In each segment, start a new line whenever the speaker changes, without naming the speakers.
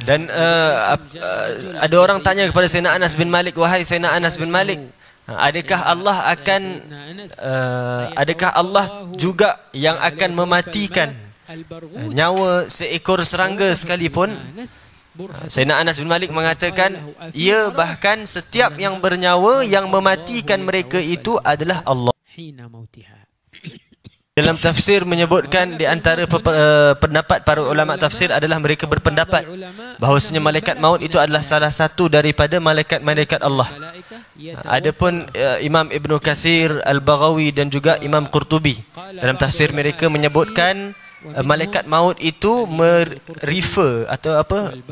Dan ada orang tanya kepada Sayyidina Anas bin Malik, wahai Sayyidina Anas bin Malik, adakah Allah juga yang akan mematikan nyawa seekor serangga sekalipun? Sayyidina Anas bin Malik mengatakan, ya, bahkan setiap yang bernyawa yang mematikan mereka itu adalah Allah. Dalam tafsir menyebutkan di antara pendapat para ulama tafsir adalah mereka berpendapat bahawasanya malaikat maut itu adalah salah satu daripada malaikat-malaikat Allah. Adapun Imam Ibn Kathir, Al-Baghawi dan juga Imam Qurtubi dalam tafsir mereka menyebutkan malaikat maut itu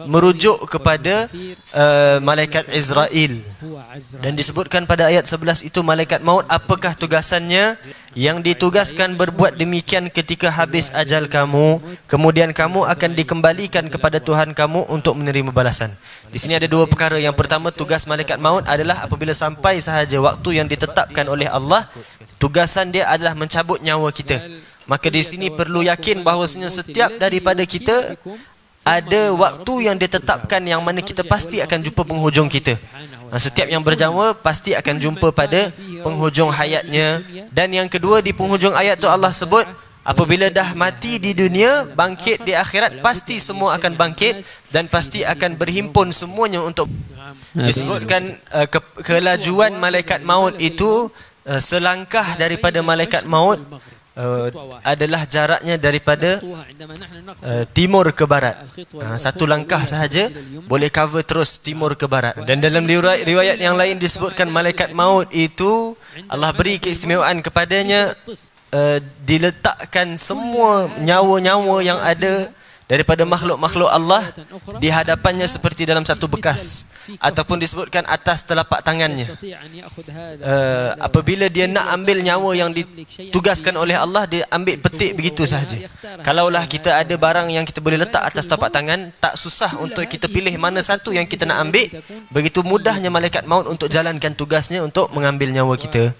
merujuk kepada malaikat Israel. Dan disebutkan pada ayat 11 itu, malaikat maut apakah tugasannya? Yang ditugaskan berbuat demikian ketika habis ajal kamu, kemudian kamu akan dikembalikan kepada Tuhan kamu untuk menerima balasan. Di sini ada dua perkara. Yang pertama, tugas malaikat maut adalah apabila sampai sahaja waktu yang ditetapkan oleh Allah, tugasan dia adalah mencabut nyawa kita. Maka di sini perlu yakin bahawasanya setiap daripada kita ada waktu yang ditetapkan yang mana kita pasti akan jumpa penghujung kita. Setiap yang berjamaah pasti akan jumpa pada penghujung hayatnya. Dan yang kedua, di penghujung ayat tu Allah sebut, apabila dah mati di dunia, bangkit di akhirat, pasti semua akan bangkit dan pasti akan berhimpun semuanya untuk. Disebutkan kelajuan malaikat maut itu selangkah daripada malaikat maut adalah jaraknya daripada timur ke barat. Satu langkah sahaja boleh cover terus timur ke barat. Dan dalam riwayat yang lain disebutkan malaikat maut itu Allah beri keistimewaan kepadanya, diletakkan semua nyawa-nyawa yang ada daripada makhluk-makhluk Allah di hadapannya seperti dalam satu bekas, ataupun disebutkan atas telapak tangannya. Apabila dia nak ambil nyawa yang ditugaskan oleh Allah, dia ambil petik begitu sahaja. Kalaulah kita ada barang yang kita boleh letak atas telapak tangan, tak susah untuk kita pilih mana satu yang kita nak ambil. Begitu mudahnya malaikat maut untuk jalankan tugasnya untuk mengambil nyawa kita.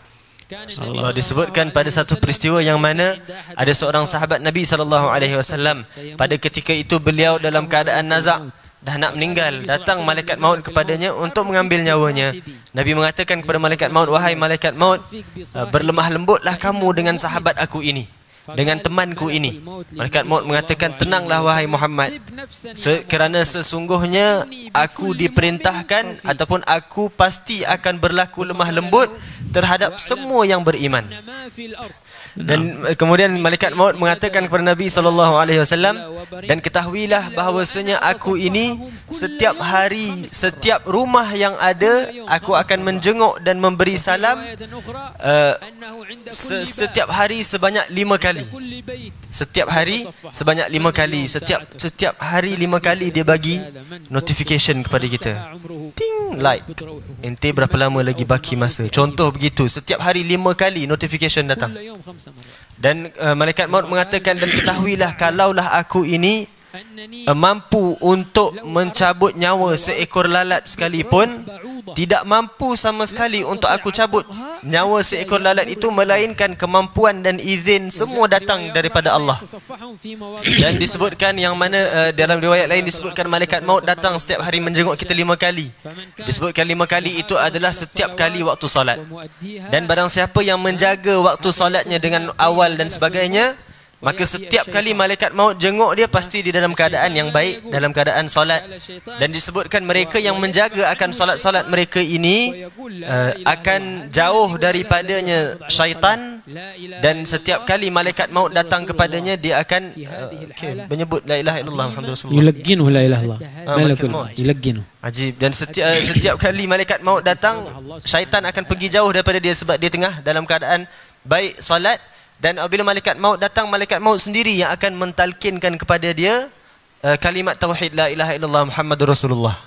Allah disebutkan pada satu peristiwa yang mana ada seorang sahabat Nabi SAW. Pada ketika itu beliau dalam keadaan nazak, dah nak meninggal. Datang malaikat maut kepadanya untuk mengambil nyawanya. Nabi mengatakan kepada malaikat maut, wahai malaikat maut, berlemah lembutlah kamu dengan sahabat aku ini, dengan temanku ini. Malaikat maut mengatakan, tenanglah wahai Muhammad, kerana sesungguhnya aku diperintahkan ataupun aku pasti akan berlaku lemah lembut terhadap semua yang beriman. Dan kemudian malaikat maut mengatakan kepada Nabi SAW, dan ketahuilah bahawasanya aku ini setiap hari, setiap rumah yang ada, aku akan menjenguk dan memberi salam setiap hari sebanyak 5 kali. Setiap hari sebanyak 5 kali. Setiap hari 5 kali dia bagi notification kepada kita. Ting, like. Ente berapa lama lagi baki masa. Contoh begitu. Setiap hari 5 kali notification datang. Dan malaikat maut mengatakan, dan ketahuilah kalaulah aku ini mampu untuk mencabut nyawa seekor lalat sekalipun, tidak mampu sama sekali untuk aku cabut nyawa seekor lalat itu, melainkan kemampuan dan izin semua datang daripada Allah. Dan disebutkan yang mana dalam riwayat lain disebutkan malaikat maut datang setiap hari menjenguk kita 5 kali. Disebutkan 5 kali itu adalah setiap kali waktu solat. Dan barang siapa yang menjaga waktu solatnya dengan awal dan sebagainya, maka setiap kali malaikat maut jenguk dia, pasti di dalam keadaan yang baik, dalam keadaan solat. Dan disebutkan mereka yang menjaga akan solat-solat mereka ini akan jauh daripadanya syaitan. Dan setiap kali malaikat maut datang kepadanya, dia akan menyebut la ilaha illallah Muhammadur Rasulullah.
Yulagginu la ilaha illallah. Yulagginu.
Ajib. Dan setiap kali malaikat maut datang, syaitan akan pergi jauh daripada dia sebab dia tengah dalam keadaan baik solat. Dan apabila malaikat maut datang, malaikat maut sendiri yang akan mentalkinkan kepada dia kalimat tauhid la ilaha illallah Muhammadur Rasulullah.